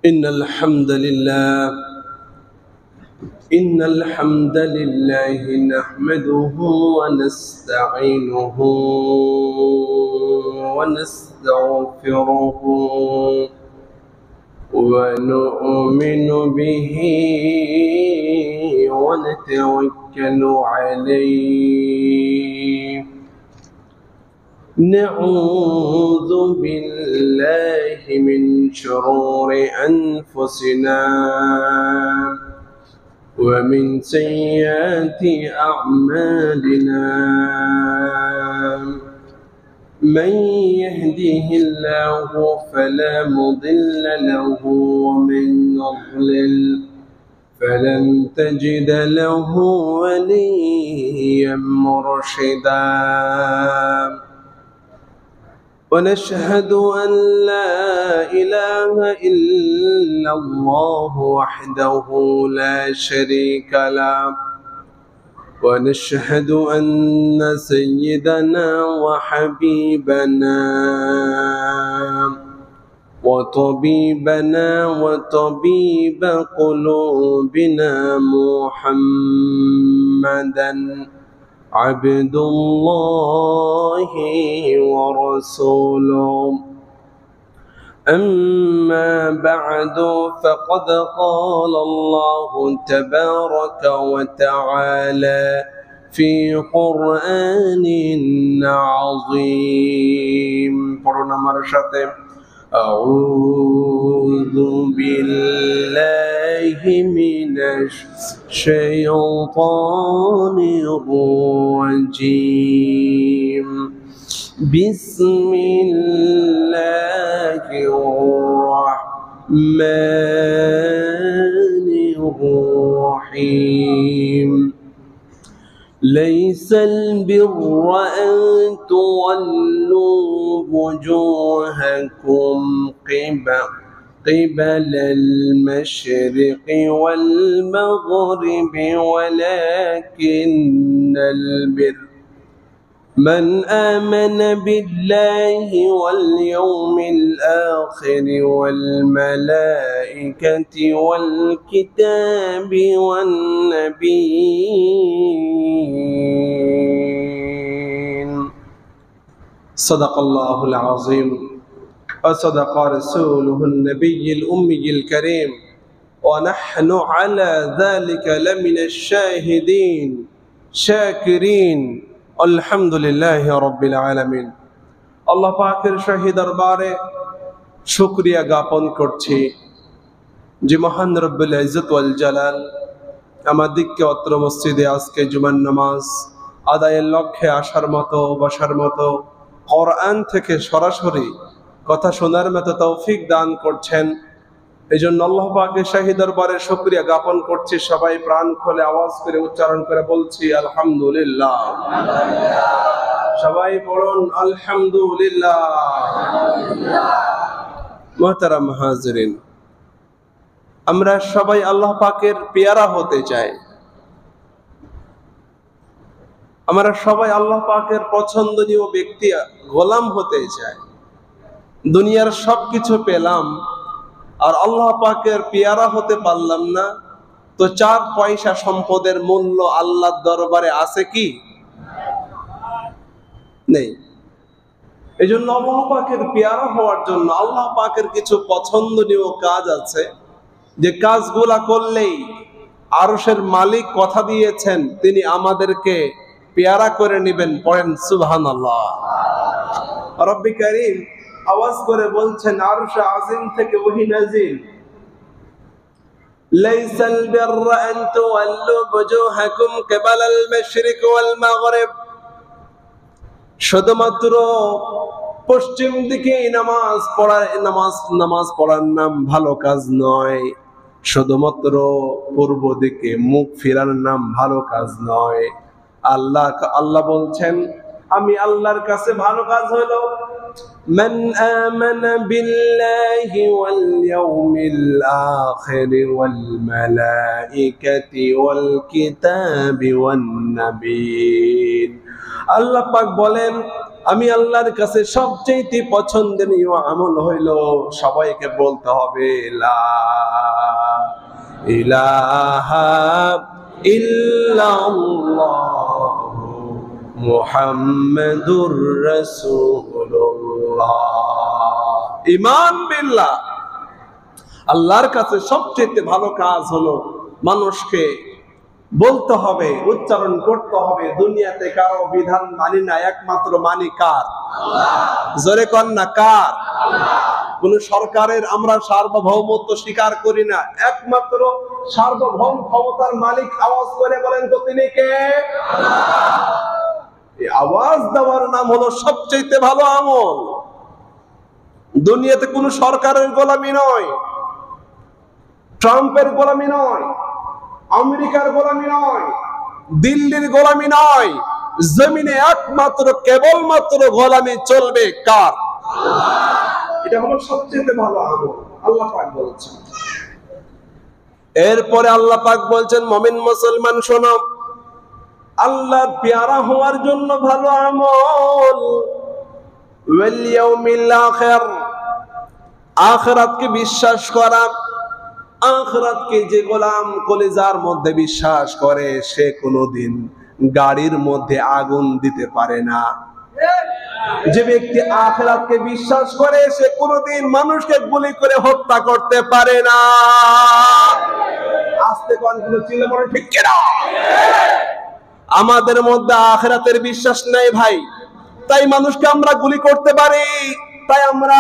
إن الحمد لله نحمده ونستعينه ونستغفره ونؤمن به ونتوكل عليه نعوذ بالله من شرور أنفسنا ومن سيئات أعمالنا من يهده الله فلا مضل له ومن يضلل فلن تجد له وليا مرشدا ونشهد أن لا إله إلا الله وحده لا شريك له ونشهد أن سيدنا وحبيبنا وطبيبنا وطبيب قلوبنا محمدا عبد الله ورسوله أما بعد فقد قال الله تبارك وتعالى في قرآن عظيم أعوذ بالله من الشيطان الرجيم بسم الله الرحمن الرحيم ليس البر أن تولوا وجوهكم قبل المشرق والمغرب ولكن البر من آمن بالله واليوم الآخر والملائكة والكتاب والنبيين صدق الله العظيم وصدق رسوله النبي الأمي الكريم ونحن على ذلك لمن الشاهدين شاكرين আলহামদুলিল্লাহ রাব্বিল আলামিন। আল্লাহ পাকের শাহী দরবারে শুকরিয়া জ্ঞাপন করছি যে মহান রব্বুল ইজ্জত ওয়াল জালাল আমাদেরকে অত্র মসজিদে আজকে জুমার নামাজ আদায়ের লক্ষ্যে আসার মতো বসার মতো কোরআন থেকে সরাসরি কথা শোনার মতো তৌফিক দান করছেন। এই জন্য আল্লাহ পাকের শাহী দরবারে শুকরিয়া জ্ঞাপন করছি। সবাই প্রাণ খুলে আওয়াজ করে উচ্চারণ করে বলছি আলহামদুলিল্লাহ। সবাই পড়ুন আলহামদুলিল্লাহ। মুহতারাম হাজিরিন, আমরা সবাই আল্লাহ পাকের পেয়ারা হতে চাই। আমরা সবাই আল্লাহ পাকের পছন্দনীয় ব্যক্তি গোলাম হতে চাই। দুনিয়ার সবকিছু পেলাম আর আল্লাহ পাকের পেয়ারা হতে পারলাম না, তো 4 পয়সা সম্পদের মূল্য আল্লাহর দরবারে আছে কি? নেই। এই জন্য আল্লাহ পাকের পেয়ারা হওয়ার জন্য আল্লাহ পাকের কিছু পছন্দনীয় কাজ আছে, যে কাজগুলা করলেই আরশের মালিক কথা দিয়েছেন তিনি আমাদেরকে পেয়ারা করে নেবেন। পড়েন সুবহানাল্লাহ। রব্বি কারীম আওয়াজ করে বলছেন আরশে আজিম থেকে ওহী নাজিল, লাইসাল বিররা আন তুওয়াল্লু বুজুহাকুম কিবালাল মাশরিক ওয়াল মাগরিব। শুধুমাত্র পশ্চিম দিকে নামাজ পড়ার নাম ভালো কাজ নয়, শুধুমাত্র পূর্ব দিকে মুখ ফেরার নাম ভালো কাজ নয়। আল্লাহ বলছেন আমি আল্লাহর কাছে ভালো কাজ হলো মান আমানা বিল্লাহি ওয়াল ইয়াউমিল আখির ওয়াল মালাইকাতি ওয়াল কিতাবি ওয়ান নাবিয়্যিন। আল্লাহ পাক বলেন আমি আল্লাহর কাছে সবচেয়ে পছন্দনীয় আমল হইল সবাইকে বলতে হবে লা ইলাহা ইল্লাল্লাহ মুহাম্মাদুর রাসূলুল্লাহ। ঈমান বিল্লাহ, আল্লাহর কাছে সবচেয়ে ভালো কাজ হলো মানুষকে বলতে হবে, উচ্চারণ করতে হবে দুনিয়াতে কারো বিধান মানি না, একমাত্র মানি কার? আল্লাহ। জোরে কন না কার? আল্লাহ। কোন সরকারের আমরা সার্বভৌমত্ব স্বীকার করি না, একমাত্র সার্বভৌম ক্ষমতার মালিক আওয়াজ করে বলেন তো তিনি কে? আল্লাহ। এই আওয়াজ দেওয়ার নাম হলো সবচেয়ে ভালো আমল। দুনিয়াতে কোন সরকারের গোলামি নয়, ট্রাম্পের গোলামি নয়, আমেরিকার গোলামি নয়, দিল্লির গোলামি নয়, জমিনে একমাত্র কেবলমাত্র গোলামি চলবে কার? আল্লাহ। এটা হলো সবচেয়ে ভালো আমল, আল্লাহ পাক বলছেন। এরপরে আল্লাহ পাক বলছেন মুমিন মুসলমান শোনো, আল্লাহর পেয়ারা হওয়ার জন্য ভালো আমল ওয়াল ইয়াউমিল আখির, আখিরাতকে বিশ্বাস করা। আখিরাতকে যে গোলাম কলিজার মধ্যে বিশ্বাস করে সে কোনোদিন গাড়ির মধ্যে আগুন দিতে পারে না। যে ব্যক্তি আখিরাতকে বিশ্বাস করে সে কোনোদিন মানুষকে গুলি করে হত্যা করতে পারে না। আস্তে কোন গুলো চিল্লে বলে ঠিক কি না? আমাদের মধ্যে আখিরাতের বিশ্বাস নাই ভাই, তাই মানুষকে আমরা গুলি করতে পারি, তাই আমরা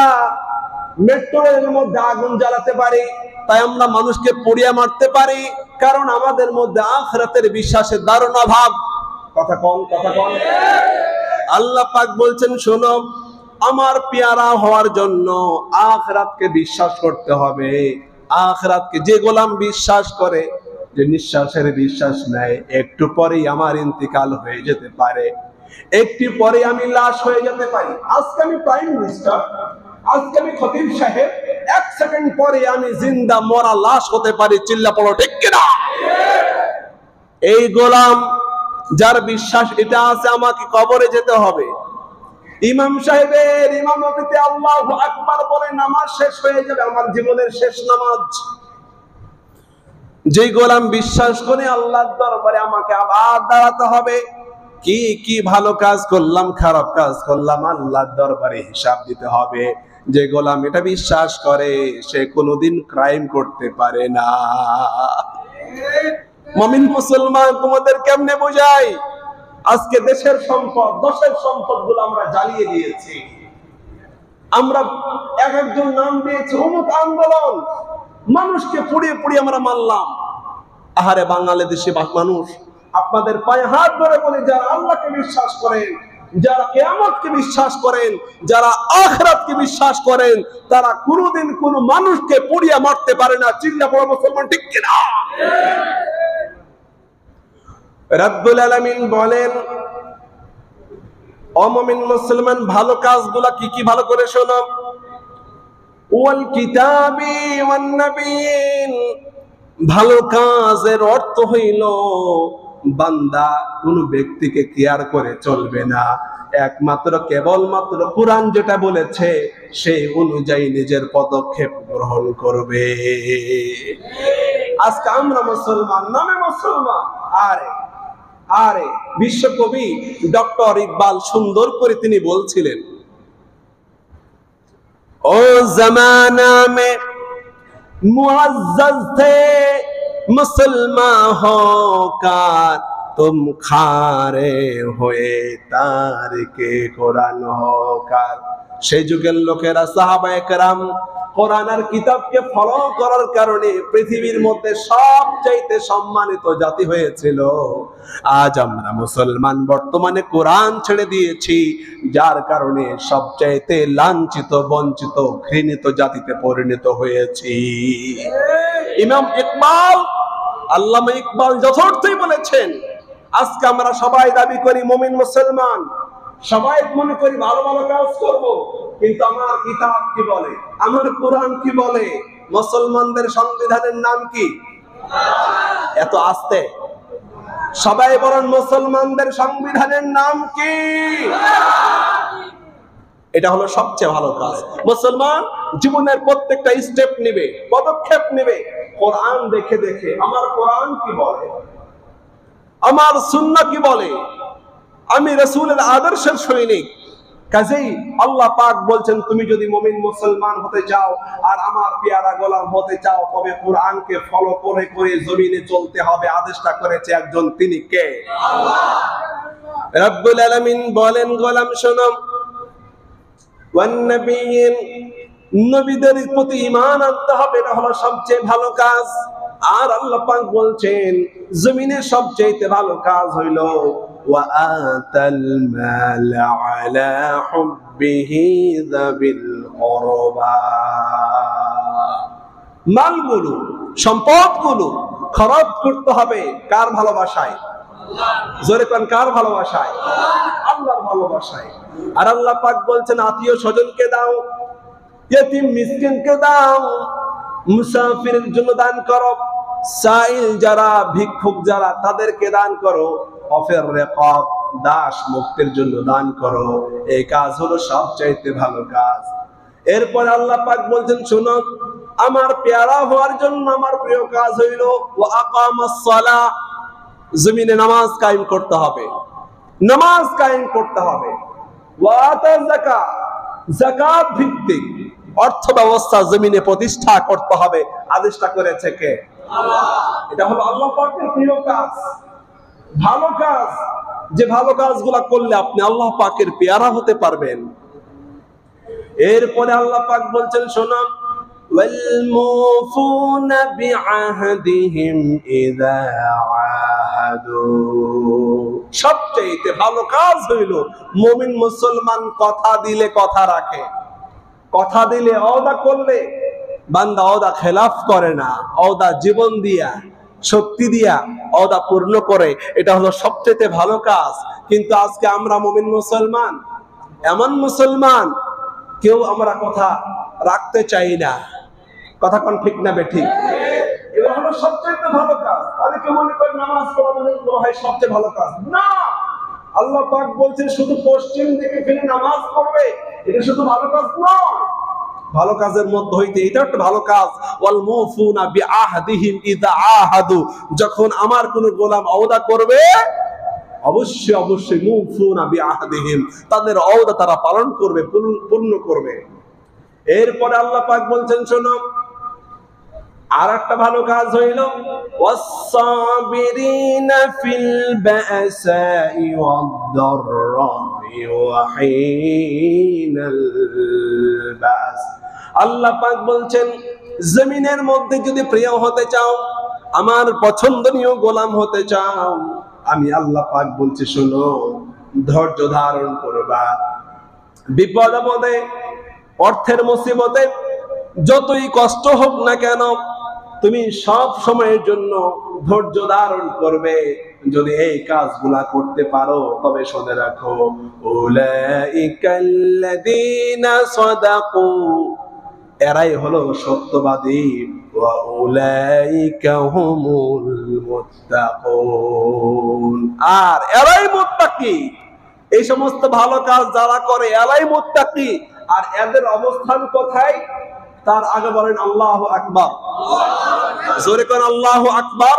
মেট্রোর মধ্যে আগুন জ্বালাতে পারি, তাই আমরা মানুষকে পুড়িয়ে মারতে পারি, কারণ আমাদের মধ্যে আখিরাতের বিশ্বাসের দারুণ অভাব। কথা কম, কথা কম। আল্লাহ পাক বলছেন শোনো, আমার পেয়ারা হওয়ার জন্য আখিরাতকে বিশ্বাস করতে হবে। আখিরাতকে যে গোলাম বিশ্বাস করে, যে নিঃশ্বাসের বিশ্বাস নেয়, একটু পরেই আমার ইন্তিকাল হয়ে যেতে পারে, একটু পরে আমি লাশ হয়ে যেতে পারি। আজকে আমি প্রাইম মিনিস্টার, আজকে আমি খতিব সাহেব, এক সেকেন্ড পরে আমি জিন্দা মরা লাশ হতে পারি। চিল্লা পড়ো ঠিক কিনা? এই গোলাম যার বিশ্বাস এটা আছে, আমাকে কবরে যেতে হবে, ইমাম সাহেবের ইমামতিতে আল্লাহু আকবার বলে নামাজ শেষ হয়ে যাবে, আমার জীবনের শেষ নামাজ। যে গোলাম বিশ্বাস করে আল্লাহর দরবারে আমাকে আবার দাঁড়াতে হবে, কি কি ভালো কাজ করলাম, খারাপ কাজ করলাম, আল্লাহর দরবারে হিসাব দিতে হবে। যে গোলাম এটা বিশ্বাস করে সে কোনোদিন ক্রাইম করতে পারে না। মুমিন মুসলমান তোমাদের কেমনে বোঝাই? আজকে দেশের সম্পদ, দেশের সম্পদগুলো আমরা জ্বালিয়ে দিয়েছি। আমরা এক একজন নাম দিয়েছি অমুক আন্দোলন, মানুষকে পুড়িয়ে পুড়িয়ে আমরা মারলাম। আহারে বাংলাদেশি মানুষ, আপনাদের পায়ে হাত ধরে বলে, যারা আল্লাহকে বিশ্বাস করেন, যারা কিয়ামতকে বিশ্বাস করেন, যারা আখিরাতকে বিশ্বাস করেন, তারা কোনোদিন কোনো মানুষকে পুড়িয়ে মারতে পারে না। চিল্লা পড়ো মুসলমান ঠিক কিনা? রব্বুল আলামিন বলেন, ও মুমিন মুসলমান ভালো কাজগুলা কি কি ভালো করে শোনো। ওয়াল কিতাবি ওয়ান নাবিয়্যিন, ভালো কাজের অর্থ হইল বান্দা কোন ব্যক্তিকে কেয়ার করে চলবে না, একমাত্র কেবলমাত্র কোরআন যেটা বলেছে সেই অনুযায়ী নিজের পদক্ষেপ গ্রহণ করবে। আজকে আমরা মুসলমান, নামে মুসলমান, আরে আরে বিশ্বকবি ডক্টর ইকবাল সুন্দর করে তিনি বলছিলেন, ও জামানা মে মুআজ্জাজ থে মুসলমান হোকার, তুম খারে হয়ে তারিকে কোরআন হোকার। সেই যুগের লোকেরা সাহাবায়ে কেরাম কোরআন আর কিতাবকে ফলো করার কারণে পৃথিবীর মধ্যে সবচাইতে সম্মানিত জাতি হয়েছিল। আজ আমরা মুসলমান বর্তমানে কোরআন ছেড়ে দিয়েছি, যার কারণে সবচাইতে লাঞ্ছিত, বঞ্চিত, ঘৃণিত জাতিতে পরিণত হয়েছি। ইমাম ইকবাল, আল্লামা ইকবাল যথার্থই বলেছেন, আজকে আমরা সবাই দাবি করি মুমিন মুসলমান, সবাই মনে করি ভালো ভালো কাজ করব, কিন্তু আমার কিতাব কি বলে, আমার কোরআন কি বলে, মুসলমানদের সংবিধানের নাম কি? এত আস্তে সবাই বলেন, মুসলমানদের সংবিধানের নাম কি? এটা হলো সবচেয়ে ভালো কাজ। মুসলমান জীবনের প্রত্যেকটা স্টেপ নেবে, পদক্ষেপ নেবে কোরআন দেখে দেখে। আমার কোরআন কি বলে, আমার সুন্নাহ কি বলে, আমি রাসূলের আদর্শের সৈনিক। কাজেই আল্লাহ পাক বলছেন, তুমি যদি মুমিন মুসলমান হতে চাও আর আমার পেয়ারা গোলাম হতে চাও, তবে কোরআনকে ফলো করে করে জমিনে চলতে হবে। আদেশটা করেছে একজন, তিনি কে? আল্লাহ রাব্বুল আলামিন বলেন, গোলাম শোনো, ওয়ান নবিয়্যিন, নবীদের প্রতি ঈমান আনতে হবে, এটা হলো সবচেয়ে ভালো কাজ। আর আল্লাহ পাক বলছেন, জমিনের সবচেয়ে ভালো কাজ হইল ওয়া আতাল মাল আলা হুব্বিহি যাবিল কুরবা। মালগুলো, সম্পদগুলো খরচ করতে হবে কার ভালোবাসায়? জোরে কোন, কার ভালোবাসায়? আল্লাহর ভালোবাসায়। আর আল্লাহ পাক বলছেন, আত্মীয় স্বজনকে দাও, ইতিম মিসকিনকে দাও, মুসাফিরের জন্য দান করো, সাইল যারা, ভিক্ষুক যারা, তাদেরকে দান করো, অফের রিকাব, দাস মুক্তির জন্য দান করো। এই কাজ হলো সবচাইতে ভালো কাজ। এরপর আল্লাহ পাক বলছেন, শুনো, আমার পেয়ারা হওয়ার জন্য আমার প্রিয় কাজ হইল ওয়া আকামাস সালাহ, জমিনে নামাজ কায়েম করতে হবে, নামাজ কায়েম করতে হবে। ওয়া আতা যাকাত, যাকাত ভিত্তিক অর্থ ব্যবস্থা জমিনে প্রতিষ্ঠা করতে হবে। আদেশটা করেছে কে? আল্লাহ। এটা হলো আল্লাহ পাকের প্রিয় কাজ, ভালো কাজ, যে ভালো কাজগুলা করলে আপনি আল্লাহ পাকের পেয়ারা হতে পারবেন। এরপরে আল্লাহ পাক বলছেন, শোনো, ওয়াল মুফুনা বিআহদিহিম ইযা আহাদু, সবচেয়ে ভালো কাজ হইল মুমিন মুসলমান কথা দিলে কথা রাখে। কথা দিলে, ওয়াদা করলে বান্দা ওয়াদা খেলাফ করে না, ওয়াদা জীবন দিয়া, শক্তি দিয়া ওয়াদা পূর্ণ করে। এটা হলো সবচেয়ে ভালো কাজ। কিন্তু আজকে আমরা মুমিন মুসলমান, এমন মুসলমান, কেউ আমরা কথা রাখতে চাই না। কথা কোন ঠিক না বেঠিক? এটা হলো সবচেয়ে ভালো কাজ। অনেকে মনে করে নামাজ পড়া মানে হয় সবচেয়ে ভালো কাজ। না, আল্লাহ পাক বলছেন শুধু পশ্চিম দিকে ফিরে নামাজ পড়বে, এটা শুধু ভালো কাজ নয়। ভালো কাজের মধ্যে হইতে এটা একটা ভালো কাজ, ওয়াল মুফুনা বিআহদিহিম ইযা আহাদু, যখন আমার কোন গোলাম ওয়াদা করবে, অবশ্যই অবশ্যই মুফুনা বিআহদিহিম, তাদের ওয়াদা তারা পালন করবে, পূর্ণ করবে। এরপরে আল্লাহ পাক বলছেন, শোনো, আর একটা ভালো কাজ হইল ওয়াস-সাবিরিনা ফিল বাসাই ওয়াদ-দাররাই ওয়া হিনাল বাস। আল্লাহ পাক বলছেন, জমিনের মধ্যে যদি প্রিয় হতে চাও, আমার পছন্দনীয় গোলাম হতে চাও, আমি আল্লাহ পাক বলছি, শোনো, ধৈর্য ধারণ করবা। বিপদ আপদে, অর্থের মুসিবতে যতই কষ্ট হোক না কেন, তুমি সব সময়ের জন্য ধৈর্য ধারণ করবে। যদি এই কাজগুলা করতে পারো, তবে শুনে রাখো, উলাইকাল্লাযীনা সাদাকু, এরাই হলো সত্যবাদী, ওয়া উলাইকা হুমুল মুত্তাকুন, আর এরাই মুত্তাকি। এই সমস্ত ভালো কাজ যারা করে এরাই মুত্তাকি। আর এদের অবস্থান কোথায়? তার আগে বলেন আল্লাহু আকবার, জোরে কোন আল্লাহু আকবার।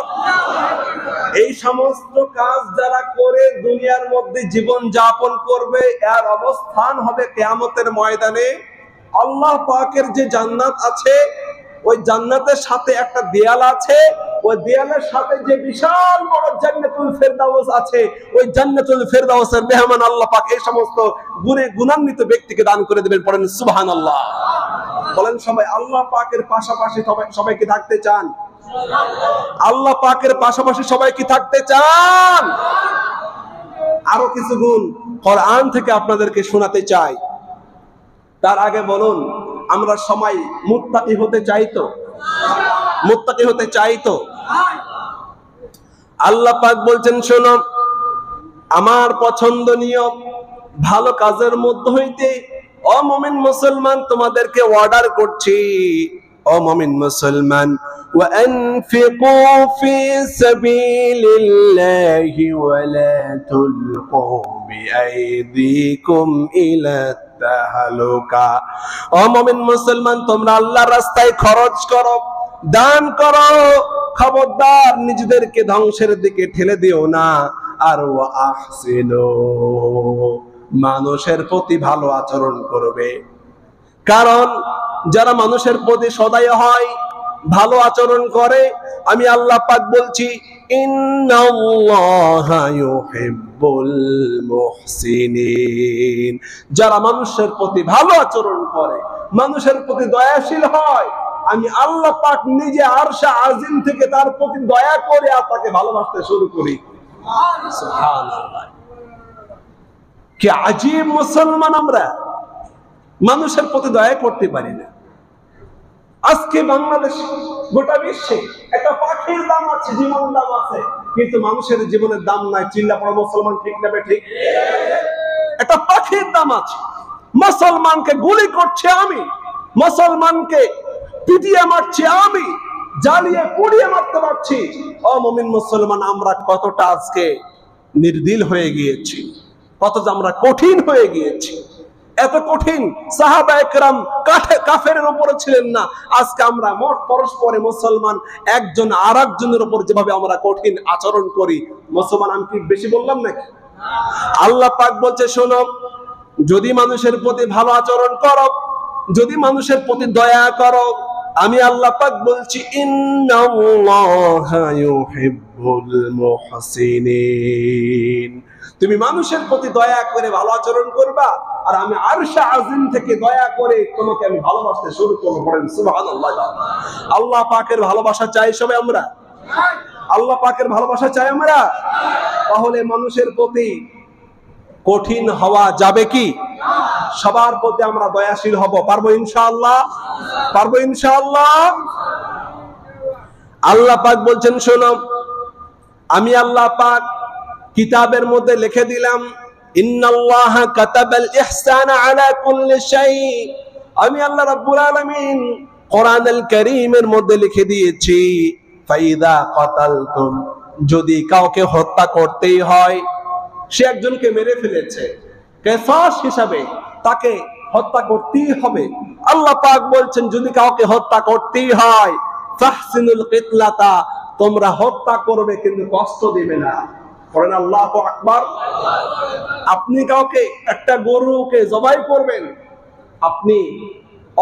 এই সমস্ত কাজ যারা করে দুনিয়ার মধ্যে জীবন যাপন করবে, এর অবস্থান হবে কিয়ামতের ময়দানে। আল্লাহ পাকের যে জান্নাত আছে, ওই জান্নাতের সাথে একটা দেয়াল আছে, ওই দেয়ালের সাথে যে বিশাল বড় জান্নাতুল ফেরদাউস আছে, ওই জান্নাতুল ফেরদাউসের মেহমান আল্লাহ পাক এই সমস্ত গুণে গুণান্বিত ব্যক্তিকে দান করে দেবেন। পড়েন সুবহানাল্লাহ। বলেন সবাই, আল্লাহ পাকের পাশাপাশি সবাই কি থাকতে চান? আল্লাহ পাকের পাশাপাশি সবাই কি থাকতে চান? আরো কিছু গুণ কোরআন থেকে আপনাদেরকে শোনাতে চাই। তার আগে বলুন, আমরা সবাই মুত্তাকি হতে চাই তো? মুত্তাকি হতে চাই তো? আল্লাহ পাক বলছেন, শোনো, আমার পছন্দনীয় ভালো কাজের মধ্যে হইতে ও মুমিন মুসলমান তোমাদেরকে অর্ডার করছি, ও মুমিন মুসলমান, وأنفقوا في سبيل الله ولا تلقوا بأيديكم إلى التهلكة। ও মুমিন মুসলমান, তোমরা আল্লাহর রাস্তায় খরচ করো, দান করো, খবরদার নিজেদেরকে ধ্বংসের দিকে ঠেলে দিও না। আর আহসিনু, মানুষের প্রতি ভালো আচরণ করবে। কারণ যারা মানুষের প্রতি সদয় হয়, ভালো আচরণ করে, আমি আল্লাহ পাক বলছি ইন্নাল্লাহা ইউহিব্বুল মুহসিনিন। যারা মানুষের প্রতি ভালো আচরণ করে, মানুষের প্রতি দয়াশীল হয়, আমি আল্লাহ পাক নিজে আরশে আজিম থেকে তার প্রতি দয়া করে আর তাকে ভালোবাসতে শুরু করি। সুবহানাল্লাহ, কি আজীব মুসলমান আমরা, মানুষের প্রতি দয়া করতে পারি না। আজকে বাংলাদেশে, গোটা বিশ্বে একটা পাখির দাম আছে, জীবনের দাম আছে, কিন্তু মানুষের জীবনের দাম নাই। চিল্লা পড়া মুসলমান, ঠিক না ঠিক? একটা পাখির দাম আছে। মুসলমানকে গুলি করছে আমি, মুসলমানকে পিটিয়ে মারছি আমি, জ্বালিয়ে পুড়িয়ে মারতে পারছি। ও মুমিন মুসলমান, আমরা কতটা আজকে নির্দিল হয়ে গিয়েছি, কতটা আমরা কঠিন হয়ে গিয়েছি। এত কঠিন সাহাবা একরাম কাফেরের উপরে ছিলেন না। আজকে আমরা পরস্পরে মুসলমান একজন আর একজনের উপর যেভাবে আমরা কঠিন আচরণ করি, মুসলমান আমি কি বেশি বললাম নাকি? আল্লাহ পাক বলছে, শোনো, যদি মানুষের প্রতি ভালো আচরণ করো, যদি মানুষের প্রতি দয়া করো, আমি আল্লাহ পাক বলছি ইন্নাল্লাহা ইউহিব্বুল মুহসিনিন। তুমি মানুষের প্রতি দয়া করে ভালো আচরণ করবা, আর আমি আরশে আজিম থেকে দয়া করে তোমাকে আমি ভালোবাসতে শুরু করব। পড়েন সুবহানাল্লাহ। আল্লাহ পাকের ভালোবাসা চাই সবাই আমরা, আল্লাহ পাকের ভালোবাসা চাই আমরা। তাহলে মানুষের প্রতি কঠিন হওয়া যাবে কি? সবার প্রতি আমরা দয়াশীল হব। পারবো ইনশাআল্লাহ? পারবো ইনশাআল্লাহ? আল্লাহ পাক বলছেন, শোনো, আমি আল্লাহ পাক কিতাবের মধ্যে লিখে দিলাম, ইন্নাল্লাহা কাতাবাল ইহসানা আলা কুল্লি শাই। আমি আল্লাহ রাব্বুল আলামিন কোরআনুল কারীমের মধ্যে লিখে দিয়েছি, ফাইদা কাতালতুম, যদি কাউকে হত্যা করতেই হয়, সে একজনকে মেরে ফেলেছে, কিসাস হিসাবে তাকে হত্যা করতেই হবে। আল্লাহ পাক বলছেন, যদি কাউকে হত্যা করতেই হয়, ফাহসিনুল কিতলাতা, তোমরা হত্যা করবে কিন্তু কষ্ট দিবে না। পড়েন আল্লাহু আকবার। আপনি কাউকে, একটা গরুকে জবাই করবেন, আপনি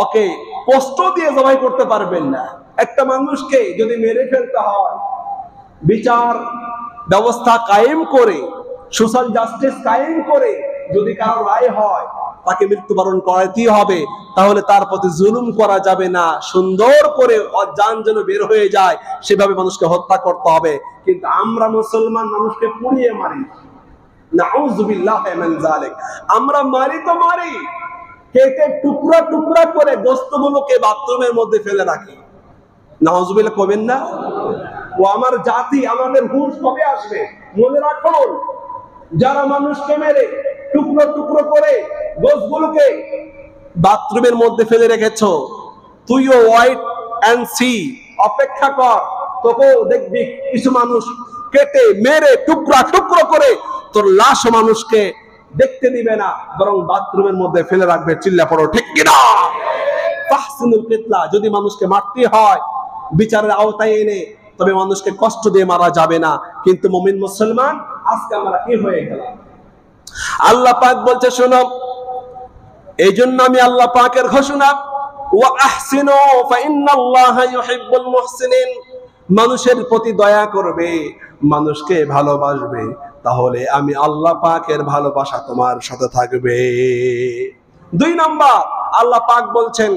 ওকে কষ্ট দিয়ে জবাই করতে পারবেন না। একটা মানুষকে যদি মেরে ফেলতে হয়, বিচার ব্যবস্থা কায়েম করে, সোশ্যাল জাস্টিস কায়েম করে যদি কারো রায় হয়, তাকে মৃত্যুবরণ করাতেই হবে। তাহলে তার প্রতি জুলুম করা যাবে না, সুন্দর করে জান যেন বের হয়ে যায় সেভাবে মানুষকে হত্যা করতে হবে। কিন্তু আমরা মুসলমান মানুষকে পুড়িয়ে মারি, নাউযুবিল্লাহি মিন যালিক। আমরা মারি তো মারি, কেটে টুকরা টুকরা করে গোশতগুলোকে বাথরুমের মধ্যে ফেলে রাখি। নাউযুবিল্লাহ কবেন না? ও আমার জাতি, আমাদের হুঁশ কবে আসবে? মনে রাখুন, যারা মানুষকে মেরে টুকরো টুকরো করে গোশতগুলোকে বাথরুমের মধ্যে ফেলে রেখেছো, তুইও ওয়াইট এন্ড সি, অপেক্ষা কর, তোকেও দেখবি কিছু মানুষ কেটে মেরে টুকরা টুকরো করে তোর লাশ মানুষকে দেখতে দিবে না, বরং বাথরুমের মধ্যে ফেলে রাখবে। চিল্লা পড়ো ঠিক কিনা? তাহসিনুল কিতলা, যদি মানুষকে মারতে হয় বিচারের আওতায় এনে, তবে মানুষকে কষ্ট দিয়ে মারা যাবে না। কিন্তু মুমিন মুসলমান আজকে আমরা কি হয়ে গেলাম? আল্লাহ পাক বলছে, শোনো, এই জন্য আমি আল্লাহ পাকের ঘোষণা, ওয়া আহসিনু ফাইন্নাল্লাহা ইউহিব্বুল মুহসিনিন, মানুষের প্রতি দয়া করবে, মানুষকে ভালোবাসবে, তাহলে আমি আল্লাহ পাকের ভালোবাসা তোমার সাথে থাকবে। 2 নাম্বার, আল্লাহ পাক বলছেন,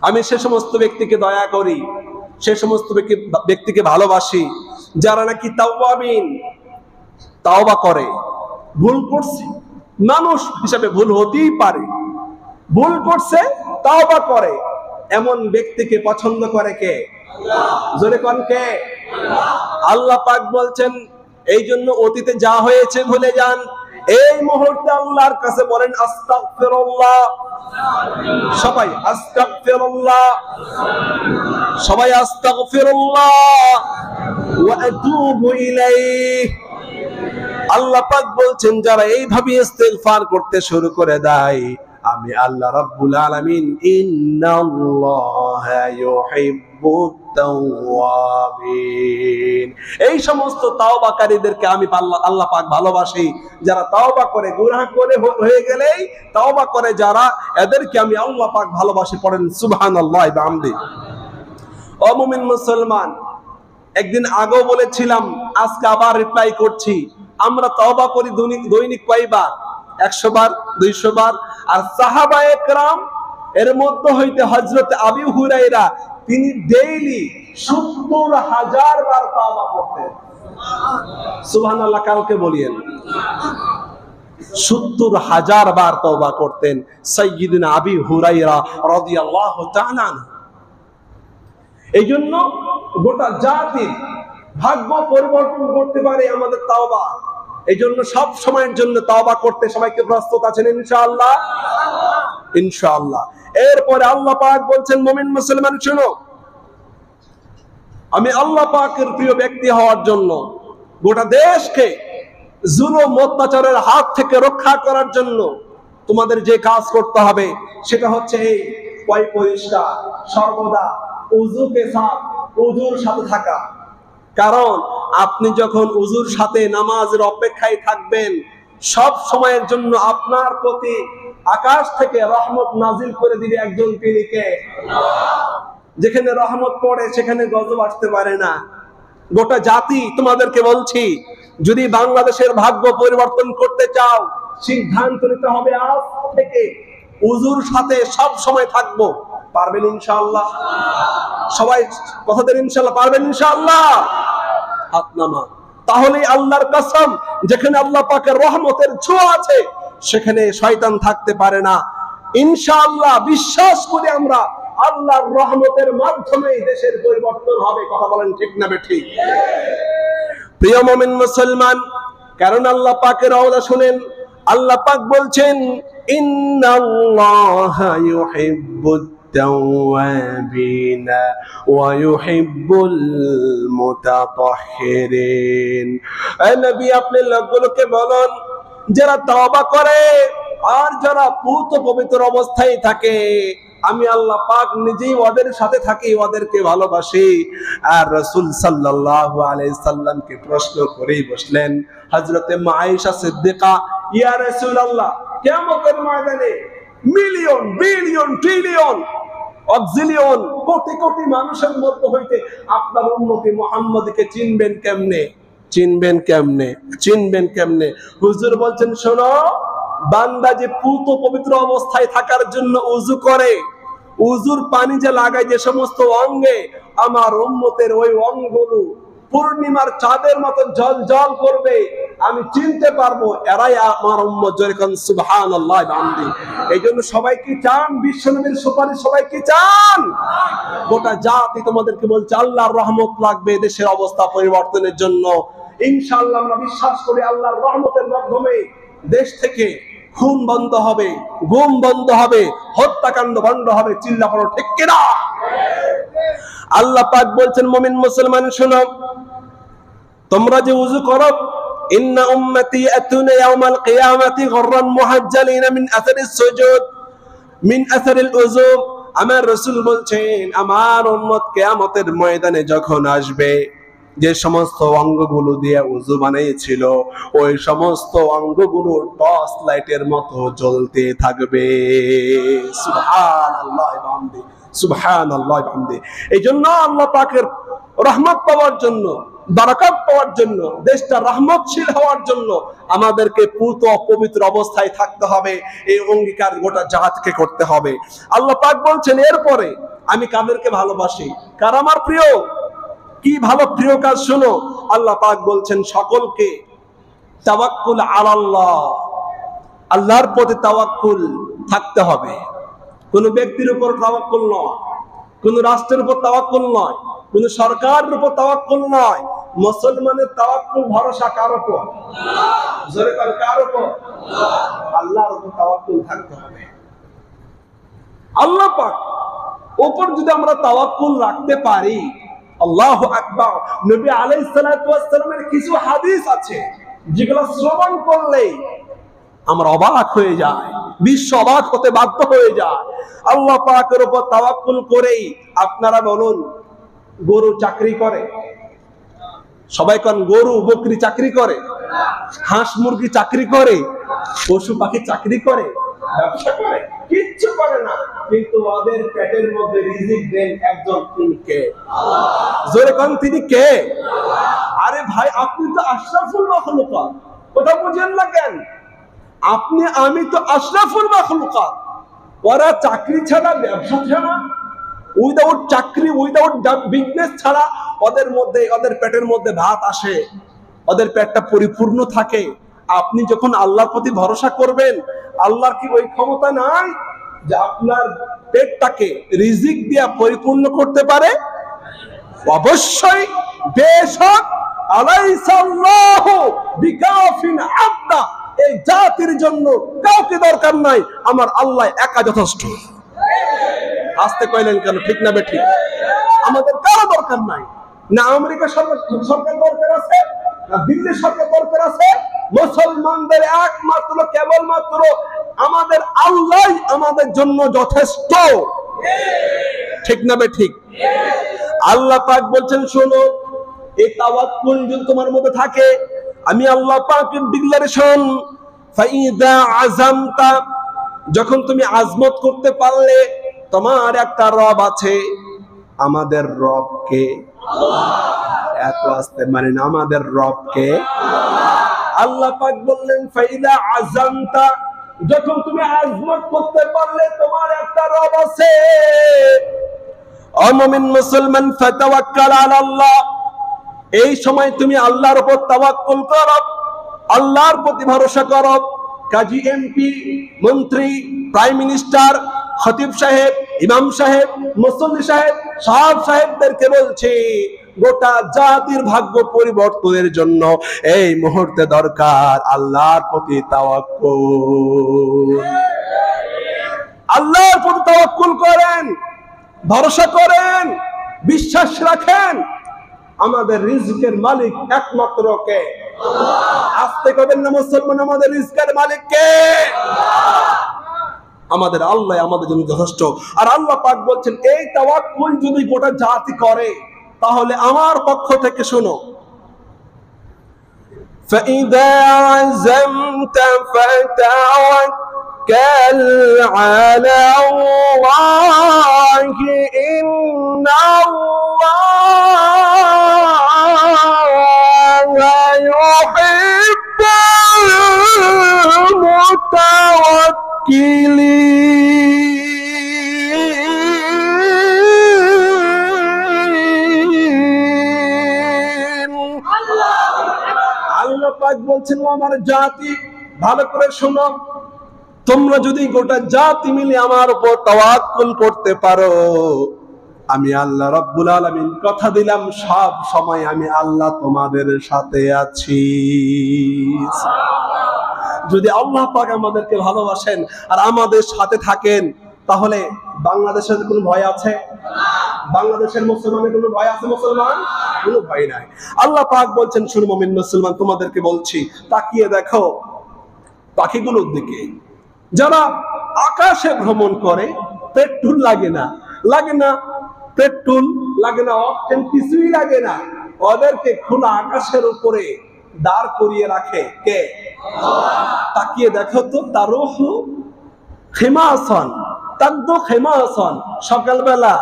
আমি সে সমস্ত ব্যক্তিকে দয়া করি, সে সমস্ত ব্যক্তিকে ভালোবাসি যারা নাকি তাওয়াবিন, তাওবা করে। ভুল করছে, মানুষ হিসাবে ভুল হতেই পারে, ভুল করছে তাওবা করে, এমন ব্যক্তিকে পছন্দ করে কে? আল্লাহ। জোরে কোন কে? আল্লাহ। আল্লাহ পাক বলছেন, এই জন্য অতীতে যা হয়েছে ভুলে যান, এই মুহূর্তে আল্লাহর কাছে বলেন আস্তাগফিরুল্লাহ। সবাই আস্তাগফিরুল্লাহ, সবাই আস্তাগফিরুল্লাহ ওয়া আতুবু ইলাইহি। আল্লাহ পাক বলছেন যারা এইভাবে ইস্তিগফার করতে শুরু করে দেয়, আমি আল্লাহ রাব্বুল আলামিন ইন্নাল্লাহা ইউহিব্বুত তাওয়াবিন, এই সমস্ত তাওবাকারীদেরকে আমি আল্লাহ পাক ভালোবাসি। যারা তাওবা করে, গুনাহ করে হয়ে গেলেই তাওবা করে যারা, এদেরকে আমি আল্লাহ পাক ভালোবাসি। পড়েন সুবহানাল্লাহি ওয়া বিহামদিহি। ও মুমিন মুসলমান, একদিন আগেও বলেছিলাম, আজকে আবার রিপ্লাই করছি, আমরা তওবা করি দৈনিক কয়বার? 100 বার, 200 বার। আর সাহাবায়ে কেরাম এর মধ্যে হইতে হযরত আবু হুরায়রা তিনি ডেইলি 70,000 বার তওবা করতেন। সুবহানাল্লাহ, কাউকে বলিয়েন 70,000 বার তওবা করতেন সাইয়্যিদনা আবু হুরায়রা রাদিয়াল্লাহু তাআলা। এই জন্য গোটা জাতির ভাগ্য পরিবর্তন করতে পারে আমাদের তাওবা। এই জন্য সব সময়ের জন্য তাওবা করতে সবাইকে প্রস্তুত আছেন ইনশাআল্লাহ? ইনশাআল্লাহ। এরপরে আল্লাহ পাক বলছেন, মুমিন মুসলমান শুনো, আমি আল্লাহ পাকের প্রিয় ব্যক্তি হওয়ার জন্য, গোটা দেশকে জুলুম অত্যাচারের হাত থেকে রক্ষা করার জন্য তোমাদের যে কাজ করতে হবে সেটা হচ্ছে এই পরিষ্কার, সর্বদা উযুকে সাথ, উযুর সাথে থাকা। কারণ আপনি যখন উযুর সাথে নামাজের অপেক্ষায় থাকবেন, সব সময়ের জন্য আপনার প্রতি আকাশ থেকে রহমত নাজিল করে দিবে একজন, তিনি কে? যেখানে রহমত পড়ে সেখানে গজব আসতে পারে না। গোটা জাতি তোমাদেরকে বলছি, যদি বাংলাদেশের ভাগ্য পরিবর্তন করতে চাও, সিদ্ধান্ত নিতে হবে আজ থেকে উযুর সাথে সব সময় থাকবো। পারবেন ইনশাআল্লাহ? সবাই কথা দেন ইনশাআল্লাহ। পারবেন ইনশাআল্লাহ? হাত নামা। তাহলে আল্লাহর কসম, যেখানে আল্লাহ পাকের রহমতের ছোঁয়া আছে সেখানে শয়তান থাকতে পারে না। ইনশাআল্লাহ বিশ্বাস করি আমরা, আল্লাহর রহমতের মাধ্যমে দেশের পরিবর্তন হবে। কথা বলেন ঠিক না বেঠিক? প্রিয় মুমিন মুসলমান, কারণ আল্লাহ পাকের ওয়াদা শুনেন। আল্লাহ পাক বলছেন, ইন্নাল্লাহা ইউহিব্বুত তাওয়াবিনা ওয়া ইউহিব্বুল মুতাতাহহিরিন। এই নবী, আপনি লোকগুলোকে বলুন, যারা তওবা করে আর যারা পূত পবিত্র অবস্থায় থাকে, আমি আল্লাহ পাক নিজেই ওদের সাথে থাকি, ওদেরকে ভালোবাসি। আর রাসূল সাল্লাল্লাহু আলাইহি সাল্লামকে প্রশ্ন করেই বসলেন হযরতে আয়েশা সিদ্দিকা, ইয়া রাসূলুল্লাহ, কিয়ামতের ময়দানে million, billion, trillion, অক্সিলিয়ন, crore crore মানুষের মধ্য হইতে আপনার উম্মতি মুহাম্মদকে চিনবেন কেমনে? চিনবেন কেমনে? চিনবেন কেমনে? হুজুর বলছেন, শোনো, বান্দা যে পূত পবিত্র অবস্থায় থাকার জন্য উযু করে, উযুর পানি যে লাগায় যে সমস্ত অঙ্গে, আমার উম্মতের ওই অঙ্গগুলো পূর্ণিমার চাঁদের মতো জ্বলজ্বল করবে, আমি চিনতে পারবো এরাই আমার উম্মত। যেরকম সুবহানাল্লাহ ওয়া বিহামদিহি। এই জন্য সবাই কি চান বিশ্বনবীর সুপারিশ? সবাই কি চান? গোটা জাতি তোমাদেরকে বলছে, আল্লাহর রহমত লাগবে দেশের অবস্থা পরিবর্তনের জন্য। ইনশাআল্লাহ আমরা বিশ্বাস করি আল্লাহর রহমতের মাধ্যমে দেশ থেকে খুন বন্ধ হবে, গুম বন্ধ হবে, হত্যাকাণ্ড বন্ধ হবে। চিল্লা পড়ো ঠিক কিনা? আল্লাহ পাক বলছেন, মুমিন মুসলমান শুনো, তোমরা যে ওযু করো, ইন্না উম্মতি আতুনা ইয়াউমাল কিয়ামাতি গররান মুহাজ্জালিনা মিন আসারিস সুজুদ মিন আসারিল ওযু। আমার রাসূল বলছেন, আমার উম্মত কিয়ামতের ময়দানে যখন আসবে, যে সমস্ত অঙ্গগুলো দিয়ে ওযু বানিয়েছিল, ওই সমস্ত অঙ্গগুলো টর্চ লাইটের মতো জ্বলতে থাকবে। সুবহানাল্লাহ ওয়া বিহামদিহি, সুবহানাল্লাহ ওয়া বিহামদিহি। এইজন্য আল্লাহ পাকের রহমত পাওয়ার জন্য, বারাকাত পাওয়ার জন্য, দেশটা রহমতশীল হওয়ার জন্য আমাদেরকে পূত পবিত্র অবস্থায় থাকতে হবে। এই অঙ্গীকার গোটা জাতিকে করতে হবে। আল্লাহ পাক বলছেন, এরপরে আমি কাদেরকে ভালোবাসি, কার আমার প্রিয়, কি ভালো প্রিয় কাজ শোনো। আল্লাহ পাক বলছেন, সকলকে তাওয়াক্কুল আলাল্লাহ, আল্লাহর প্রতি তাওয়াক্কুল থাকতে হবে। কোন ব্যক্তির উপর তাওয়াক্কুল নয়, কোন রাষ্ট্রের উপর তাওয়াক্কুল নয়, কোন সরকারের উপর তাওয়াক্কুল নয়, মুসলমানের তাওয়াক্কুল ভরসা কার উপর? জোরে বলেন কার উপর? আল্লাহর উপর তাওয়াক্কুল থাকতে হবে। আল্লাহ পাক উপর যদি আমরা তাওয়াক্কুল রাখতে পারি, আল্লাহু আকবার। নবী আলাইহিস সালাতু ওয়াস সালামের কিছু হাদিস আছে যেগুলো শ্রবণ করলেই আমরা অবাক হয়ে যায়, বিশ্ব অবাক হতে বাধ্য হয়ে যায়। আল্লাহ পাকের উপর তাওয়াক্কুল করেই আপনারা বলুন, গরু চাকরি করে? সবাই কোন গরু বকরি চাকরি করে? হাঁস মুরগি চাকরি করে? পশু পাখি চাকরি করে? ব্যবসা করে? কিচ্ছু করে না, কিন্তু ওদের পেটের মধ্যে রিজিক দেন একজন, তিনি কে? জোরে কোন তিনি কে? আরে ভাই, আপনি তো আশরাফুল মাখলুকাত, কথা বুঝেন না কেন? আপনি আমি তো আশরাফুল মাখলুকাত। ওরা চাকরি ছাড়া, ব্যবসা ছাড়া, উইদাউট চাকরি, উইদাউট বিজনেস ছাড়া ওদের মধ্যে, ওদের পেটের মধ্যে ভাত আসে, ওদের পেটটা পরিপূর্ণ থাকে। আপনি যখন আল্লাহর প্রতি ভরসা করবেন, আল্লাহর কি ওই ক্ষমতা নাই যে আপনার পেটটাকে রিজিক দিয়া পরিপূর্ণ করতে পারে? অবশ্যই, বেশক। আলাইসাল্লাহু বিকাফিন আবদা, এই জাতির জন্য কাউকে দরকার নাই, আমার আল্লাহ একা যথেষ্ট। আসতে কইলেন কেন? ঠিক না বেঠিক? আমাদের কারো দরকার নাই, না আমেরিকা সরকার দরকার আছে, না দিল্লি সরকার দরকার আছে। মুসলমানদের একমাত্র কেবলমাত্র আমাদের আল্লাহ আমাদের জন্য যথেষ্ট। ঠিক না বেঠিক? আল্লাহ পাক বলছেন, শোনো, এই তাওয়াক্কুল যদি তোমার মধ্যে থাকে, আমি আল্লাহ পাকের ডিক্লারেশন, ফাইদা আযামতা, যখন তুমি আজমত করতে পারলে, তোমার একটা রব আছে। আমাদের রব কে? এত আস্তে মানে না, আমাদের রব কে? আল্লাহ পাক বললেন, ফাইদা আযামতা, যখন তুমি আজমত করতে পারলে তোমার একটা রব আছে। ও মুমিন মুসলমান, ফাতাওয়াক্কাল আলাল্লাহ, এই সময় তুমি আল্লাহর উপর তাওয়াক্কুল করো, আল্লাহর প্রতি ভরসা করো। কাজী, এমপি, মন্ত্রী, প্রাইম মিনিস্টার, খতিব সাহেব, ইমাম সাহেব, মুসল্লি সাহেব, সব সাহেবদেরকে বলছি, গোটা জাতির ভাগ্য পরিবর্তনের জন্য এই মুহূর্তে দরকার আল্লাহর প্রতি তাওয়াক্কুল। আল্লাহর প্রতি তাওয়াক্কুল করেন, ভরসা করেন, বিশ্বাস রাখেন। আমাদের রিজকের মালিক একমাত্র কে? আসতে কবেন না মুসলমান, আমাদের রিজকের মালিক কে? আমাদের আল্লাহ আমাদের জন্য যথেষ্ট। আর আল্লাহ পাক বলছেন, এই তাওয়াক্কুল যদি গোটা জাতি করে, তাহলে আমার পক্ষ থেকে শোনো, ফাইদা আযামতা ফাতাওয়াক্কাল আলাল্লাহি ইন্নাল্লাহা ইউহিব্বুল মুতাওয়াক্কিলিন। আল্লাহ পাক বলছেন, ও আমার জাতি, ভালো করে শোনো, তোমরা যদি গোটা জাতি মিলে আমার উপর তাওয়াক্কুল করতে পারো, আমি আল্লাহ রাব্বুল আলামিন কথা দিলাম, সব সময় আমি আল্লাহ তোমাদের সাথে আছি। যদি আল্লাহ পাক আমাদেরকে ভালোবাসেন আর আমাদের সাথে থাকেন, তাহলে বাংলাদেশের কোনো ভয় আছে? বাংলাদেশের মুসলমানের কোনো ভয় আছে? মুসলমান কোনো ভয় নাই। আল্লাহ পাক বলছেন, শুনো মুমিন মুসলমান, তোমাদেরকে বলছি, তাকিয়ে দেখো পাখিগুলোর দিকে। যারা আকাশে ভ্রমণ করে, পেট্রোল লাগে না, পেট্রোল লাগে না, অক্সিজেন কিছুই লাগে না, ওদেরকে খোলা আকাশের উপরে দাঁড় করিয়ে রাখে কে? তাকিয়ে দেখো তো, তারুহু খিমাসান তাকদু খিমাসান, সকালবেলা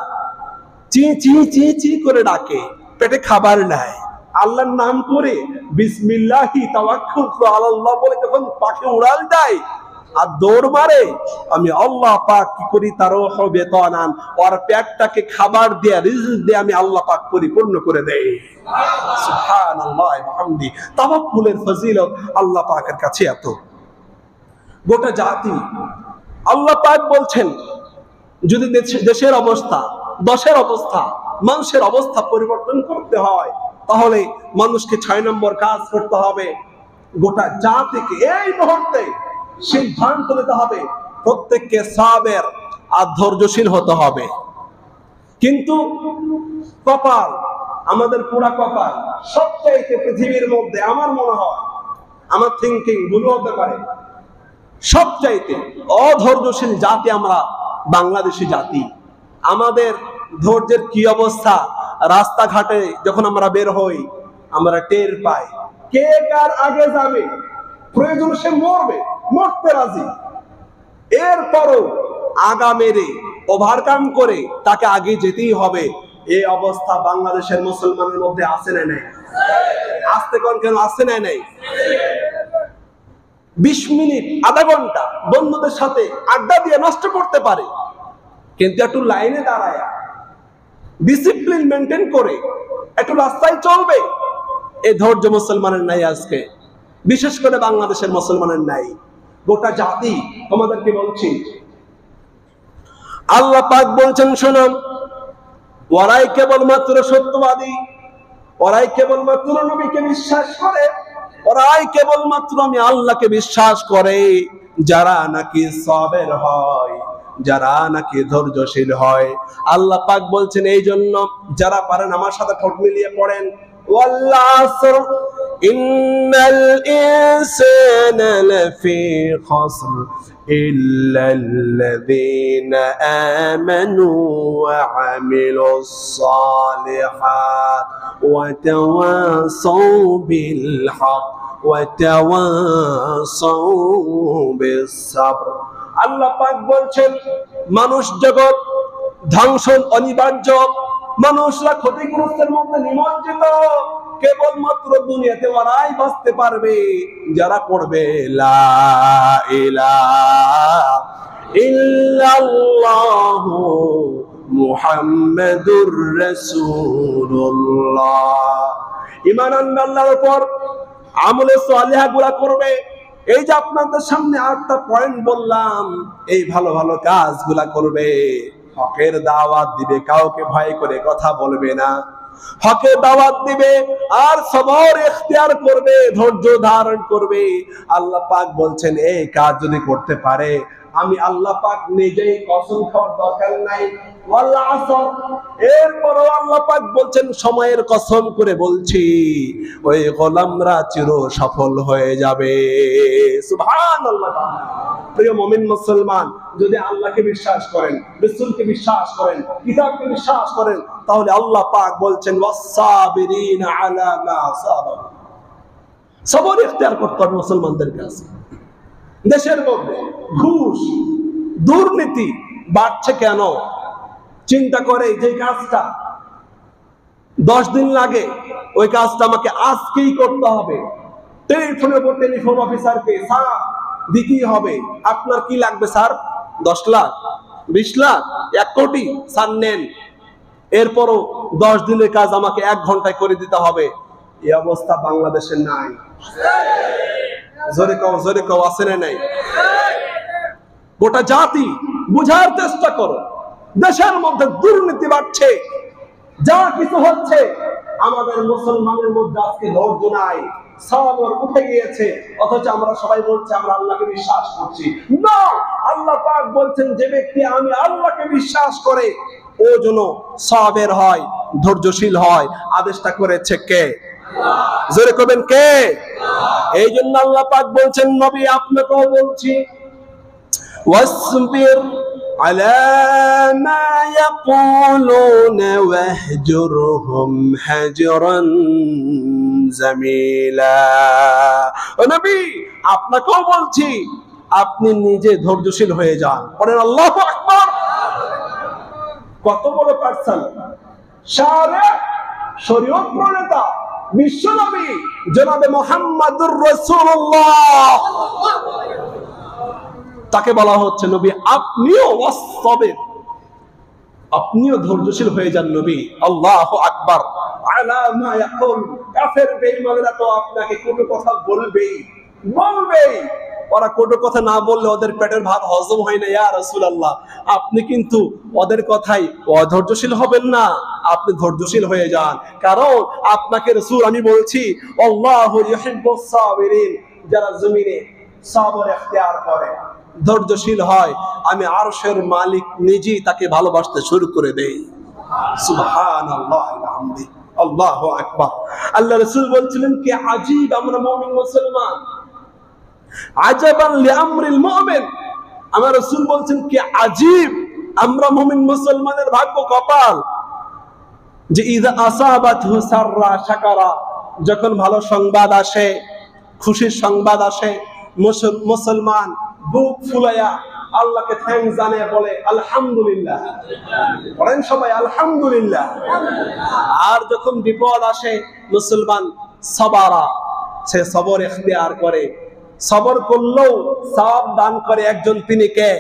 চি চি চি চি করে ডাকে, পেটে খাবার নাই, আল্লাহর নাম করে বিসমিল্লাহি তাওয়াক্কালতু আলাল্লাহ বলে যখন পাখি উড়াল দেয় আর দৌড় মারে, আমি আল্লাহ পাক কি করি, তারুহু বেতানান, ওর পেটটাকে খাবার দিয়ে, রিজিক দিয়ে আমি আল্লাহ পাক পরিপূর্ণ করে দেই। সুবহানাল্লাহ ওয়া বিহামদি। তাওয়াক্কুলের ফজিলত আল্লাহ পাকের কাছে এত। গোটা জাতি, আল্লাহ পাক বলছেন, যদি দেশের অবস্থা, দশের অবস্থা, মানুষের অবস্থা পরিবর্তন করতে হয়, তাহলে মানুষকে 6 নম্বর কাজ করতে হবে, গোটা জাতিকে এই মুহূর্তে সিদ্ধান্ত নিতে হবে প্রত্যেককে সাবের আর ধৈর্যশীল হতে হবে। কিন্তু কপাল, আমাদের পুরা কপাল, সবচাইতে পৃথিবীর মধ্যে আমার মনে হয়, আমার থিঙ্কিং ভুল হতে পারে, সবচাইতে অধৈর্যশীল জাতি আমরা বাংলাদেশি জাতি। আমাদের ধৈর্যের কি অবস্থা, রাস্তাঘাটে যখন আমরা বের হই আমরা টের পাই কে কার আগে যাবে, প্রয়োজন সে মরবে, মরতে রাজি, এরপরও আগা মেরে ওভারকাম করে তাকে আগে যেতেই হবে। এই অবস্থা বাংলাদেশের মুসলমানের মধ্যে আছে না নাই? আসতে কোন কেন আছে না নাই? 20 মিনিট আধা ঘন্টা বন্ধুদের সাথে আড্ডা দিয়ে নষ্ট করতে পারে, কিন্তু একটু লাইনে দাঁড়ায় ডিসিপ্লিন মেনটেন করে একটু রাস্তায় চলবে, এই ধৈর্য মুসলমানের নাই আজকে, বিশেষ করে বাংলাদেশের মুসলমানের নাই। গোটা জাতি তোমাদেরকে বলছি, আল্লাহ পাক বলছেন শোনো, ওরাই কেবলমাত্র সত্যবাদী, ওরাই কেবলমাত্র নবীকে বিশ্বাস করে, ওরাই কেবলমাত্র আমি আল্লাহকে বিশ্বাস করে যারা নাকি সাবের হয়, যারা নাকি ধৈর্যশীল হয়। আল্লাহ পাক বলছেন এই জন্য যারা পারেন আমার সাথে ঠোঁট মিলিয়ে পড়েন, ওয়াল আসর ইন্নাল ইনসানা লাফি খাসর ইল্লাল্লাযীনা আমানু ওয়া আমিলুস সালিহাত ওয়া তাওয়াসাউ বিল হক ওয়া তাওয়াসাউ বিস সাবর। আল্লাহ পাক বলছেন মানুষ জগৎ ধ্বংস অনিবার্য, মানুষরা ক্ষতিগ্রস্তের মধ্যে নিমজ্জিত, কেবলমাত্র দুনিয়াতে ওরাই বাঁচতে পারবে যারা পড়বে লা ইলাহা ইল্লাল্লাহু মুহাম্মাদুর রাসূলুল্লাহ। ঈমান আনবে আল্লাহর উপর, আমলে সালিহা গুলা করবে। এই যে আপনাদের সামনে 8টা পয়েন্ট বললাম, এই ভালো ভালো কাজগুলা করবে, হকের দাওয়াত দিবে, কাউকে ভয় করে কথা বলবে না, হকের দাওয়াত দিবে আর সবর ইখতিয়ার করবে, ধৈর্য ধারণ করবে। আল্লাহ পাক বলছেন এই কাজ যদি করতে পারে আমি আল্লাহ পাক নিজেই কসম খাওয়ার দরকার নাই, ওয়াল আসর। এরপরও আল্লাহ পাক বলছেন সময়ের কসম করে বলছি ওই গোলামরা চির সফল হয়ে যাবে। সুবহানাল্লাহ। প্রিয় মুমিন মুসলমান, যদি আল্লাহকে বিশ্বাস করেন, রাসূলকে বিশ্বাস করেন, কিতাবকে বিশ্বাস করেন, তাহলে আল্লাহ পাক বলছেন ওয়াস-সাবিরিনা আলা মা সাবারু। সবর ইখতিয়ার করতে হবে মুসলমানদের কাছে। দেশের মধ্যে ঘুষ দুর্নীতি বাড়ছে কেন? চিন্তা করে যে কাজটা 10 দিন লাগে ওই কাজটা আমাকে আজকেই করতে হবে, টেলিফোনের উপর টেলিফোন অফিসারকে স্যার দিতেই হবে। আপনার কি লাগবে স্যার? 10 লাখ, 20 লাখ, 1 কোটি, স্যার নেন। এরপরও 10 দিনের কাজ আমাকে 1 ঘন্টায় করে দিতে হবে। এই অবস্থা বাংলাদেশে নাই। জোরে কও আছে না নাই? গোটা জাতি বুঝার চেষ্টা করো, দেশের মধ্যে দুর্নীতি বাড়ছে, যা কিছু হচ্ছে, আমাদের মুসলমানের মধ্যে আজকে ধৈর্য নাই, সবর উঠে গিয়েছে, অথচ আমরা সবাই বলছি আমরা আল্লাহকে বিশ্বাস করছি। না, আল্লাহ পাক বলছেন যে ব্যক্তি আমি আল্লাহকে বিশ্বাস করে ও যেন সাবের হয়, ধৈর্যশীল হয়। আদেশটা করেছে কে? জোরে করবেন কে? এই জন্য আল্লাহ পাক বলছেন নবী আপনাকেও বলছি ওয়াসবির আলা মা ইয়াকুলুনা ওয়াহজুরহুম হাজরান জামিলা। ও নবী আপনাকেও বলছি আপনি নিজে ধৈর্যশীল হয়ে যান। পড়েন আল্লাহু আকবার। কত বড় পার্সন, সারে শরীয়ত প্রণেতা বিশ্বনবী জনাবে মুহাম্মদুর রাসূলুল্লাহ, তাকে বলা হচ্ছে নবী আপনিও ওয়াসবির, আপনিও ধৈর্যশীল হয়ে যান নবী। আল্লাহু আকবার। আলা মা ইয়াকুল, কাফের বেঈমানরা তো আপনাকে কোনো কথা বলবেই, ওরা কোনো কথা না বললে ওদের পেটের ভাত হজম হয় না। ইয়া রাসূলুল্লাহ, আপনি কিন্তু ওদের কথাই অধৈর্যশীল হবেন না, আপনি ধৈর্যশীল হয়ে যান। কারণ আপনাকে রাসূল আমি বলছি, আল্লাহু ইউহিব্বুস সাবিরিন, যারা জমিনে সবর ইখতিয়ার করে, ধৈর্যশীল হয়, আমি আরশের মালিক নিজেই তাকে ভালোবাসতে শুরু করে দেই। সুবহানাল্লাহ আলহামদি, আল্লাহু আকবার। আল্লাহ রাসূল বলছিলেন কি আজীব আমরা মুমিন মুসলমান, আজাবান লিআমরিল মুমিন। আমার রাসূল বলছেন কি আজীব আমরা মুমিন মুসলমানের ভাগ্য কপাল, যে ইযা আসাবাতহু সাররা শাকারা, যখন ভালো সংবাদ আসে, খুশির সংবাদ আসে, মুসলমান বুক ফুলায়া আল্লাহকে থ্যাঙ্কস জানিয়ে বলে আলহামদুলিল্লাহ। বলেন সবাই আলহামদুলিল্লাহ। আর যখন বিপদ আসে মুসলমান সবারা, সে সবর ইখতিয়ার করে, সবর করলেও সওয়াব দান করে একজন, তিনি কে?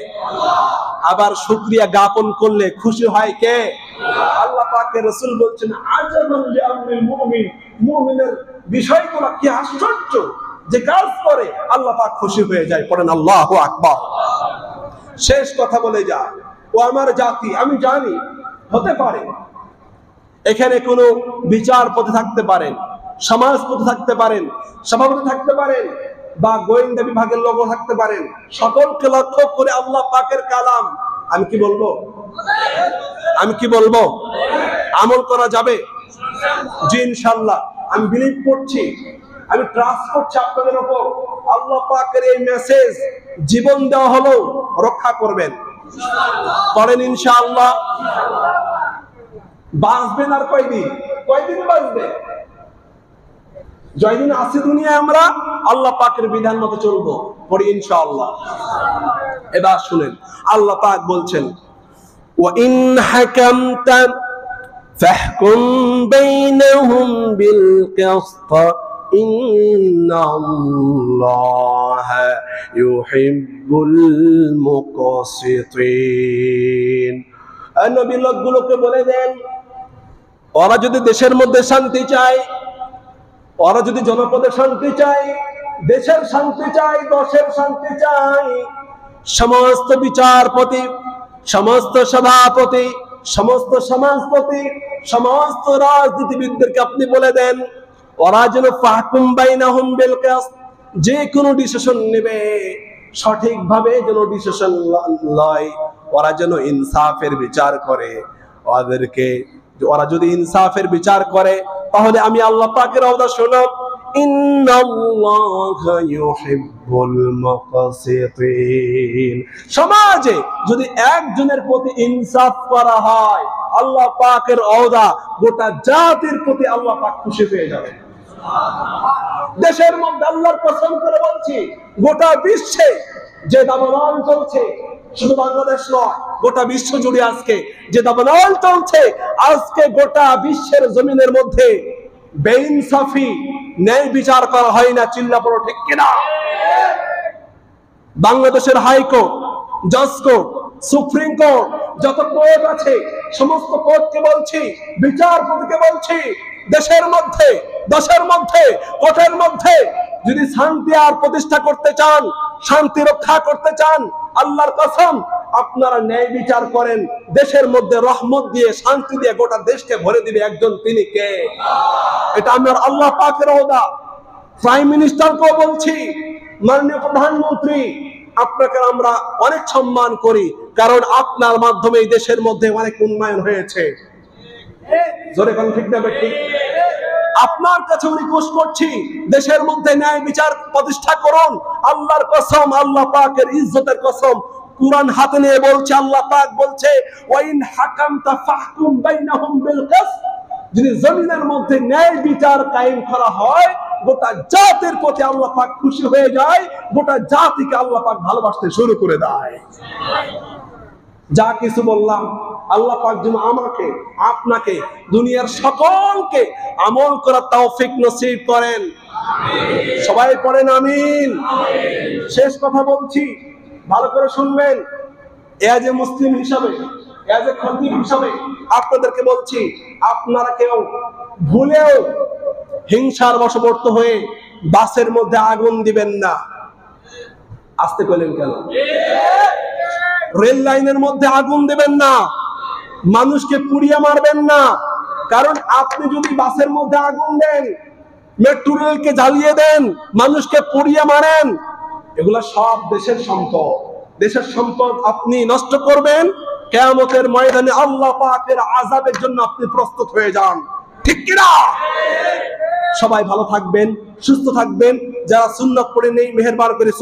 আবার শুকরিয়া জ্ঞাপন করলে খুশি হয় কে? আল্লাহ পাকের রাসূল বলছেন আজাবান লিআমরিল মুমিন, মুমিনের বিষয়গুলো কি আশ্চর্য, যে কাজ করে আল্লাহ পাক খুশি হয়ে যায়। পড়েন আল্লাহু আকবার। শেষ কথা বলে যা, ও আমার জাতি, আমি জানি হতে পারে এখানে কোনো বিচারপতি থাকতে পারেন, সমাজপতি থাকতে পারেন, সভাপতি থাকতে পারেন, বা গোয়েন্দা বিভাগের লোক থাকতে পারেন। সকলকে লক্ষ্য করে আল্লাহ পাকের কালাম আমি কি বলবো? আমি কি বলবো? আমল করা যাবে জি ইনশাআল্লাহ। আমি বিলিভ করছি, আমি ট্রাস্ট করছি আপনাদের উপর। আল্লাহ পাকের এই মেসেজ জীবন দেওয়া হলো রক্ষা করবেন, করেন ইনশাআল্লাহ। বাঁচবেন আর কয়দিন? কয়দিন বাঁচবে? যতদিন আছি দুনিয়ায় আমরা আল্লাহ পাকের বিধান মতো চলবো, পড়ি ইনশাআল্লাহ। এবার শুনেন, আল্লাহ পাক বলছেন ওয়া ইন হাকামতা ফাহকুম বাইনাহুম বিল কিসত ইন্নাল্লাহা ইউহিব্বুল মুকসিতিন। নবী লোকগুলোকে বলে দেন, ওরা যদি দেশের মধ্যে শান্তি চায়, ওরা যদি জনপদে শান্তি চায়, দেশের শান্তি চায়, দশের শান্তি চায়, সমস্ত বিচারপতি, সমস্ত সভাপতি, সমস্ত সমাজপতি, সমস্ত রাজনীতিবিদদেরকে আপনি বলে দেন ওরা যেন ফাহকুম বাইনাহুম বিল কিসত, যে কোনো ডিসিশন নেবে সঠিকভাবে যেন ডিসিশন লয়, ওরা যেন ইনসাফের বিচার করে। ওদেরকে ওরা যদি ইনসাফের বিচার করে তাহলে আমি আল্লাহ পাকের ওয়াদা শোনো, ইন্নাল্লাহা ইউহিব্বুল মুকসিতিন। সমাজে যদি একজনের প্রতি ইনসাফ করা হয়, আল্লাহ পাকের ওয়াদা গোটা জাতির প্রতি আল্লাহ পাক খুশি হয়ে যাবে। দেশের মধ্যে আল্লাহর কসম করে বলছি, গোটা বিশ্বে যে দাবানল চলছে, শুধু বাংলাদেশ নয়, গোটা বিশ্ব জুড়ে আজকে যে দাবানল চলছে, আজকে গোটা বিশ্বের জমিনের মধ্যে বেইনসাফি, ন্যায় বিচার করা হয় না। চিল্লা পড়ো ঠিক কিনা? বাংলাদেশের হাইকোর্ট, জজ কোর্ট, সুপ্রিম কোর্ট, যত কোর্ট আছে সমস্ত কোর্টকে বলছি, বিচারপতিকে বলছি, দেশের মধ্যে, দেশের মধ্যে, কোর্টের মধ্যে যদি শান্তি আর প্রতিষ্ঠা করতে চান, শান্তি রক্ষা করতে চান, আল্লাহর কসম আপনারা ন্যায় বিচার করেন, দেশের মধ্যে রহমত দিয়ে, শান্তি দিয়ে গোটা দেশকে ভরে দিবে একজন, তিনি কে? এটা আমার আল্লাহ পাকের ওয়াদা। প্রাইম মিনিস্টারকেও বলছি, মাননীয় প্রধানমন্ত্রী, আপনাকে আমরা অনেক সম্মান করি, কারণ আপনার মাধ্যমে এই দেশের মধ্যে অনেক উন্নয়ন হয়েছে। জোরে কোন ঠিক না ঠিক? আপনার কাছে রিকোয়েস্ট করছি, দেশের মধ্যে ন্যায় বিচার প্রতিষ্ঠা করুন। আল্লাহর কসম, আল্লাহ পাকের ইজ্জতের কসম, কুরআন হাতে নিয়ে বলছে, আল্লাহ পাক বলছে ওয়া ইন হাকামতা ফাহকুম বাইনাহুম বিল কিসত, যদি জমিনের মধ্যে ন্যায় বিচার কায়েম করা হয়, গোটা জাতির প্রতি আল্লাহ পাক খুশি হয়ে যায়, গোটা জাতিকে আল্লাহ পাক ভালোবাসতে শুরু করে দেয়। যা কিছু বললাম আল্লাহ পাক যেন আমাকে, আপনাকে, দুনিয়ার সকলকে আমল করার তৌফিক নসিব করেন। সবাই পড়েন আমিন। শেষ কথা বলছি, ভালো করে শুনবেন। এজ এ মুসলিম হিসাবে, এজ এ খতিব হিসাবে আপনাদেরকে বলছি, আপনারা কেউ ভুলেও হিংসার বশবর্তী হয়ে বাসের মধ্যে আগুন দিবেন না। আসতে কইলেন কেন? রেল লাইনের মধ্যে আগুন দেবেন না, মানুষকে পুড়িয়ে মারবেন না। কারণ আপনি যদি বাসের মধ্যে আগুন দেন, মেট্রো রেলকে জ্বালিয়ে দেন, মানুষকে পুড়িয়ে মারেন, এগুলা সব দেশের সম্পদ। দেশের সম্পদ আপনি নষ্ট করবেন, কিয়ামতের ময়দানে আল্লাহ পাকের আযাবের জন্য আপনি প্রস্তুত হয়ে যান। ঠিক কি না? সবাই ভালো থাকবেন, সুস্থ থাকবেন। যারা সুন্নাত পড়ে নেই মেহেরবান করে